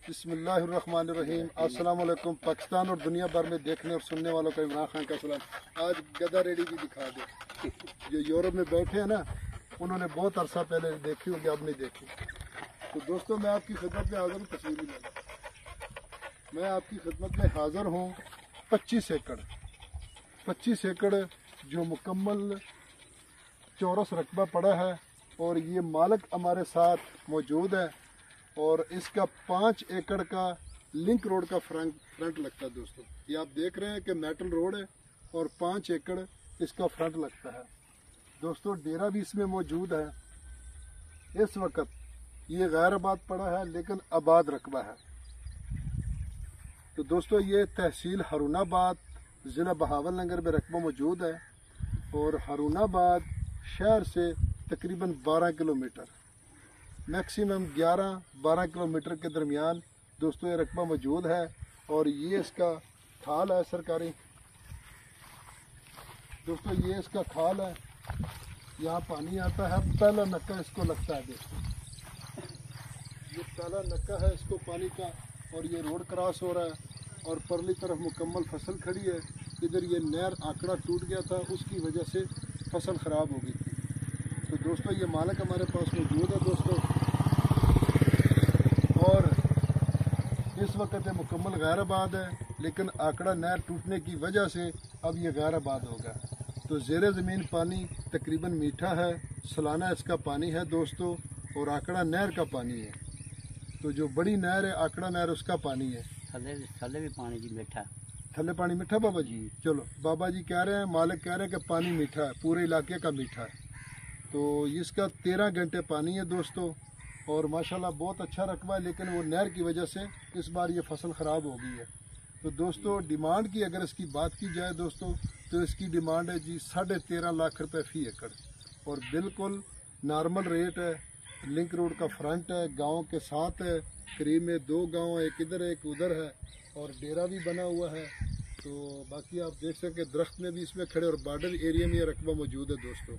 बिस्मिल्लाहिर्रहमानिर्रहीम। अस्सलाम वालेकुम। पाकिस्तान और दुनिया भर में देखने और सुनने वालों को इमरान खान का सलाम। आज गदा रेडी भी दिखा दे। जो यूरोप में बैठे हैं ना, उन्होंने बहुत अरसा पहले देखी होगी, अब नहीं देखी। तो दोस्तों, मैं आपकी खिदमत में हाजिर हूँ। तस्वीर लेना, मैं आपकी खिदमत में हाजिर हूँ। 25 एकड़ जो मुकम्मल चौरस रकबा पड़ा है, और ये मालिक हमारे साथ मौजूद है। और इसका 5 एकड़ का लिंक रोड का फ्रंट लगता है। दोस्तों, ये आप देख रहे हैं कि मेटल रोड है और 5 एकड़ इसका फ्रंट लगता है। दोस्तों, डेरा भी इसमें मौजूद है। इस वक्त ये गैर आबाद पड़ा है, लेकिन आबाद रकबा है। तो दोस्तों, ये तहसील हारूनाबाद, ज़िला बहावलनगर में रकबा मौजूद है। और हारूनाबाद शहर से तकरीबन 12 किलोमीटर, मैक्सिमम 11-12 किलोमीटर के दरमियान दोस्तों ये रकबा मौजूद है। और ये इसका खाल है सरकारी। दोस्तों, ये इसका खाल है, यहाँ पानी आता है। पहला नक्का इसको लगता है। दोस्तों, ये पहला नक्का है इसको पानी का। और ये रोड क्रॉस हो रहा है और परली तरफ मुकम्मल फसल खड़ी है। इधर ये नहर आंकड़ा टूट गया था, उसकी वजह से फसल ख़राब हो गई थी। तो दोस्तों, ये मालिक हमारे पास मौजूद है दोस्तों। और इस वक्त ये मुकम्मल गैर आबाद है, लेकिन आंकड़ा नहर टूटने की वजह से अब ये गैर आबाद होगा। तो ज़ेरे ज़मीन पानी तकरीबन मीठा है, सालाना इसका पानी है दोस्तों। और आंकड़ा नहर का पानी है। तो जो बड़ी नहर है आंकड़ा नहर, उसका पानी है। थले भी पानी जी मीठा, थले पानी मीठा बाबा जी। चलो, बाबा जी कह रहे हैं, मालिक कह रहे हैं कि पानी मीठा है, पूरे इलाके का मीठा है। तो इसका 13 घंटे पानी है दोस्तों। और माशाल्लाह बहुत अच्छा रकबा है, लेकिन वो नहर की वजह से इस बार ये फसल ख़राब हो गई है। तो दोस्तों, डिमांड की अगर इसकी बात की जाए दोस्तों, तो इसकी डिमांड है जी 13.5 लाख रुपए फी एकड़। और बिल्कुल नॉर्मल रेट है। लिंक रोड का फ्रंट है, गाँव के साथ है। करीब में 2 गाँव, एक इधर है एक उधर है। और डेरा भी बना हुआ है। तो बाकी आप देख सकें, दरख्त में भी इसमें खड़े, और बॉर्डर एरिया में ये रकबा मौजूद है दोस्तों।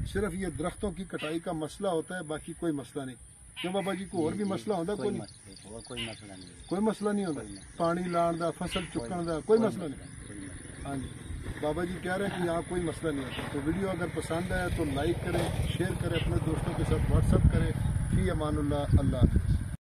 सिर्फ ये दरख्तों की कटाई का मसला होता है, बाकी कोई मसला नहीं। क्यों बाबा जी, को और भी मसला होता है? कोई मसला नहीं होता। पानी लाने का, फसल चुकने का कोई मसला नहीं। हाँ जी, बाबा जी कह रहे हैं कि यहाँ कोई मसला नहीं होता। तो वीडियो अगर पसंद आए तो लाइक करें, शेयर करें, अपने दोस्तों के साथ व्हाट्सअप करें। फी अमानुल्लाह। अल्लाह।